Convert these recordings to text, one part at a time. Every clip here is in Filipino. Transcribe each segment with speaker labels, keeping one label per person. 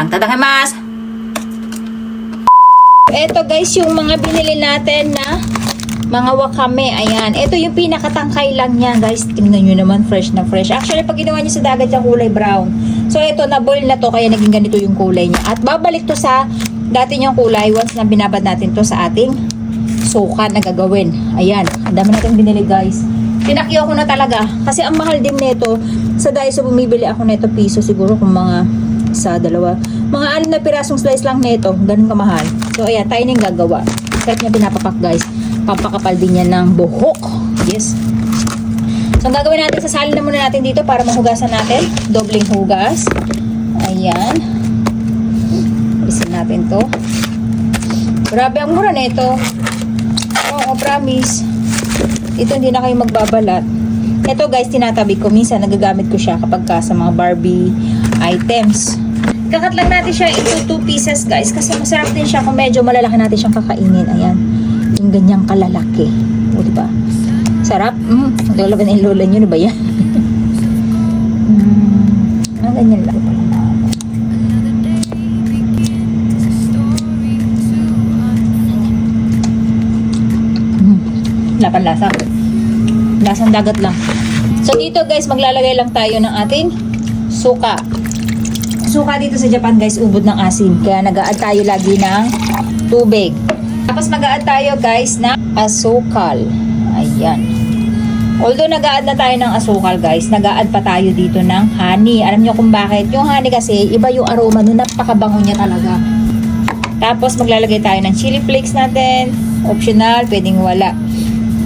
Speaker 1: Tadakimasu! Ito guys, yung mga binili natin na mga wakame. Ayan. Ito yung pinakatangkay lang yan guys. Tingnan nyo naman, fresh na fresh. Actually, pag ginawa nyo sa dagat yung kulay brown. So, ito, na-boil na to, kaya naging ganito yung kulay niya. At babalik to sa dati niyang kulay once na binabad natin to sa ating suka na gagawin. Ayan. Ang dami natin binili guys. Tinakyo ko na talaga. Kasi ang mahal din nito. Sa Daiso, bumibili ako nito piso siguro kung mga isa, dalawa. Mga 6 na pirasong slice lang nito. Ganun kamahal. So, ayan. Tayo na yung gagawa. Sarap niya pinapapak guys. Pampakapal din yan ng buhok. Yes. So, ang gagawin natin, sasalin na muna natin dito para mahugasan natin. Dobling hugas. Ayan. Alisin natin to. Grabe, ang mura na ito. Oo, promise. Ito, hindi na kayo magbabalat. Ito guys, tinatabi ko. Minsan, nagagamit ko siya kapag ka sa mga Barbie items. Kakat lang natin siya into 2 pieces guys. Kasi masarap din siya kung medyo malalaki natin siyang kakainin. Ayan. Yung ganyang kalalaki. O, diba? Sarap. Lola ba na yung lola nyo? Ano ba yan? Ganyan lang. Lapan-lasa. Lasang dagat lang. So, dito guys, maglalagay lang tayo ng ating suka. Suka dito sa Japan guys, ubod ng asin. Kaya nag-a-add tayo lagi ng tubig. Tapos mag-a-add tayo guys ng asukal. Ayan. Although nag-a-add na tayo ng asukal guys, nag-a-add pa tayo dito ng honey. Alam nyo kung bakit? Yung honey kasi, iba yung aroma nun, napakabango niya talaga. Tapos maglalagay tayo ng chili flakes natin. Optional, pwedeng wala.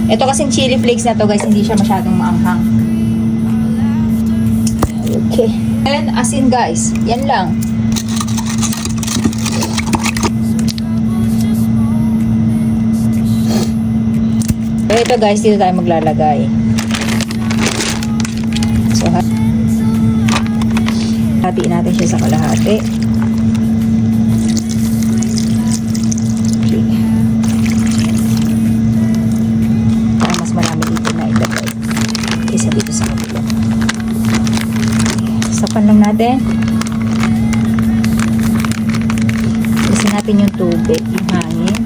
Speaker 1: Ito kasing chili flakes na to guys, hindi siya masyadong maanghang. Okay. And asin guys, yan lang. Ito guys, dito tayo maglalagay. So, hatiin natin siya sa kalahati. Okay. Para mas marami dito na ilagay. Isa dito sa kabila. Sapan lang natin. Alisin natin yung tubig, yung hangin.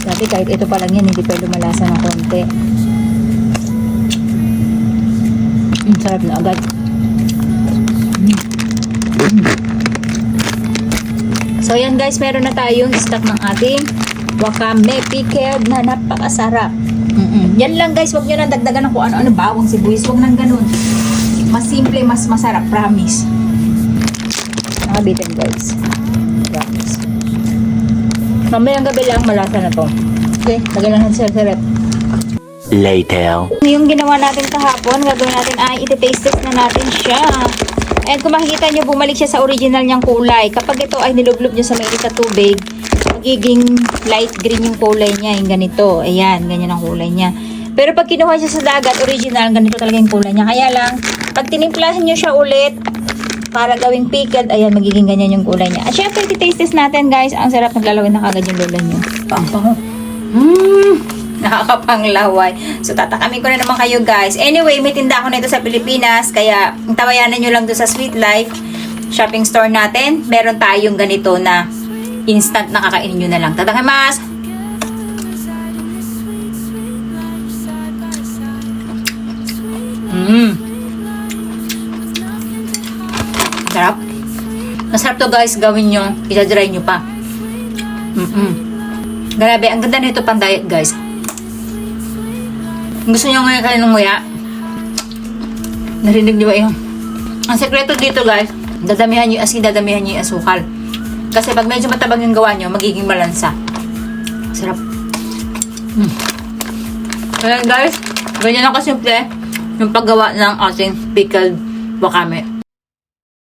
Speaker 1: Dati kahit ito pa lang yan, hindi pa lumalasa ng konti. Sarap na agad. So yan guys, meron na tayong stock ng ating wakame pickled na napakasarap. Yan lang guys, wag nyo na dagdagan ng kung ano-ano, bawang sibuyas, wag nang ganun. Mas simple, mas masarap, promise. Nakabitin guys. Promise. Mamayang gabi lang, malasa na to. Okay, lagyan lang natin sa rep.
Speaker 2: Later.
Speaker 1: Yung ginawa natin kahapon, gagawin natin ay iti-taste test na natin siya. And kung makikita nyo, bumalik siya sa original niyang kulay. Kapag ito ay nilublob nyo sa mainit na tubig, magiging light green yung kulay niya, yung ganito. Ayan, ganyan ang kulay niya. Pero pag kinuha siya sa dagat, original, ganito talaga yung kulay niya. Kaya lang, pag tinimplahan nyo siya ulit, para gawing pickled, ayan, magiging ganyan yung kulay niya. At syempre, iti-taste test natin, guys. Ang sarap, naglalawin na kagad yung lola nyo. Pang-pango. Nakakapanglaway. So, tatakamin ko na naman kayo, guys. Anyway, may tinda ako nito sa Pilipinas, kaya tawayanan nyo lang doon sa Sweet Life shopping store natin. Meron tayong ganito na instant na kakainin nyo na lang. Tadakimasu! Sarap. Masarap to guys, gawin nyo. Isa-dry nyo pa. Grabe, ang ganda nito pang diet guys. Gusto nyo ngayon kayo ng nguya? Narinig di ba yun? Ang sekreto dito guys, dadamihan nyo yung asin, dadamihan nyo yung asukal. Kasi pag medyo matabang yung gawa nyo, magiging malansa. Sarap. Kaya guys, ganyan lang kasimple yung paggawa ng ating pickled wakame.